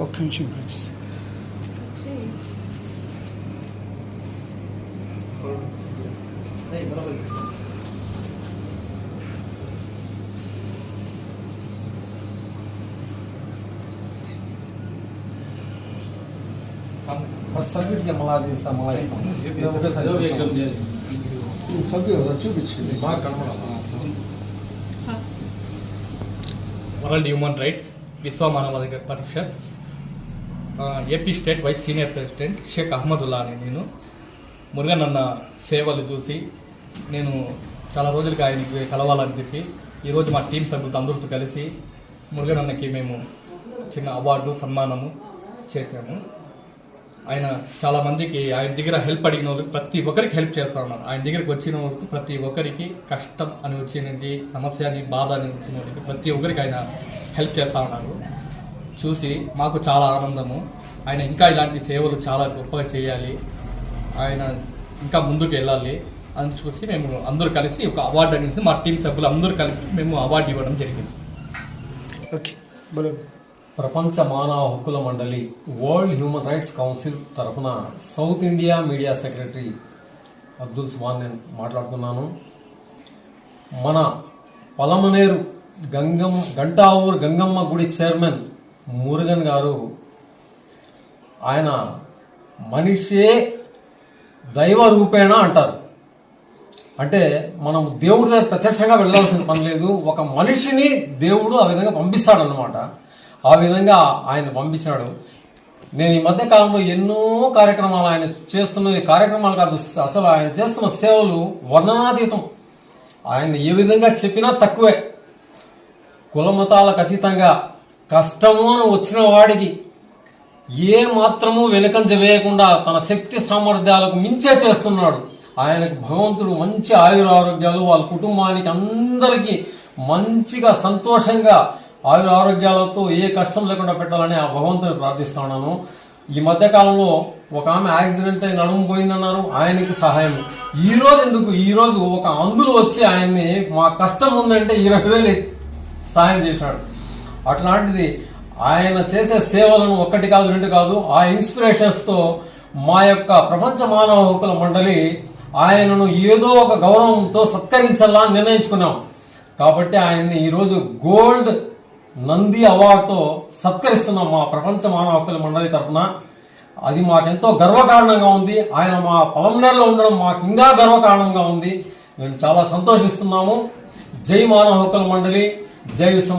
ఒక్క నిమిషం సబ్మిట్ చూపించింది బాగా కనబడాలి. వరల్డ్ హ్యూమన్ రైట్స్ విశ్వ మానవాధికార పరిషత్ AP state vice senior president Sheikh Ahmadullah అని నేను. మురుగన్ అన్న సేవలు చూసి నేను చాలా రోజులకి ఆయనకి కలవాలని చెప్పి ఈరోజు మా టీం సభ్యులతో అందరితో కలిసి మురుగన్ అన్నకి మేము చిన్న అవార్డు సన్మానము చేశాము. ఆయన చాలా మందికి ఆయన దగ్గర హెల్ప్ అడిగిన వాళ్ళకి ప్రతి ఒక్కరికి హెల్ప్ చేస్తూ ఉన్నారు. ఆయన దగ్గరికి వచ్చిన వాళ్ళకి ప్రతి ఒక్కరికి కష్టం అని వచ్చినది, సమస్య అని, బాధ అని వచ్చిన వాళ్ళకి ప్రతి ఒక్కరికి ఆయన హెల్ప్ చేస్తూ ఉన్నారు. చూసి మాకు చాలా ఆనందము. ఆయన ఇంకా ఇలాంటి సేవలు చాలా గొప్పగా చేయాలి, ఆయన ఇంకా ముందుకు వెళ్ళాలి అని చూసి మేము అందరూ కలిసి ఒక అవార్డు అనేది మా టీం సభ్యులు అందరూ కలిపి మేము అవార్డు ఇవ్వడం జరిగింది. ఓకే. ప్రపంచ మానవ హక్కుల మండలి వరల్డ్ హ్యూమన్ రైట్స్ కౌన్సిల్ తరఫున south India media secretary Abdul Subhan నేను మాట్లాడుతున్నాను. మన పలమనేరు గంటావూరు గంగమ్మ గుడి చైర్మన్ మురుగన్ గారు, ఆయన మనిషే దైవ రూపేణ అంటారు. అంటే మనం దేవుడి దగ్గర ప్రత్యక్షంగా వెళ్ళాల్సిన పని లేదు, ఒక మనిషిని దేవుడు ఆ విధంగా పంపిస్తాడనమాట. ఆ విధంగా ఆయన పంపించినాడు. నేను ఈ మధ్య కాలంలో ఎన్నో కార్యక్రమాలు ఆయన చేస్తున్న కార్యక్రమాలు కాదు, అసలు ఆయన చేస్తున్న సేవలు వర్ణనాతీతం. ఆయన ఏ విధంగా చెప్పినా తక్కువే. కులమతాలకు అతీతంగా కష్టము అని వచ్చిన వాడికి ఏ మాత్రము వెనుకంజ వేయకుండా తన శక్తి సామర్థ్యాలకు మించే చేస్తున్నాడు. ఆయనకు భగవంతుడు మంచి ఆయురారోగ్యాలు, వాళ్ళ కుటుంబానికి అందరికీ మంచిగా సంతోషంగా ఆయురారోగ్యాలతో ఏ కష్టం లేకుండా పెట్టాలని ఆ భగవంతుని ప్రార్థిస్తున్నాను. ఈ మధ్య కాలంలో ఒక ఆమె యాక్సిడెంట్ అయి నడుము పోయిందన్నారు, ఆయనకి సహాయం. ఈరోజు ఒక అందులు వచ్చి ఆయన్ని మా కష్టం ఉందంటే 20,000 సహాయం చేశాడు. అట్లాంటిది ఆయన చేసే సేవలను 1 కాదు 2 కాదు, ఆ ఇన్స్పిరేషన్స్తో మా యొక్క ప్రపంచ మానవ హక్కుల మండలి ఆయనను ఏదో ఒక గౌరవంతో సత్కరించాలా అని నిర్ణయించుకున్నాం. కాబట్టి ఆయన్ని ఈరోజు గోల్డ్ నంది అవార్డుతో సత్కరిస్తున్నాం మా ప్రపంచ మానవ హక్కుల మండలి తరఫున. అది మాకెంతో గర్వకారణంగా ఉంది. ఆయన మా పలమనేరులో ఉండడం మాకు ఇంకా గర్వకారణంగా ఉంది. మేము చాలా సంతోషిస్తున్నాము. జై మానవ హక్కుల మండలి, జై విశ్వ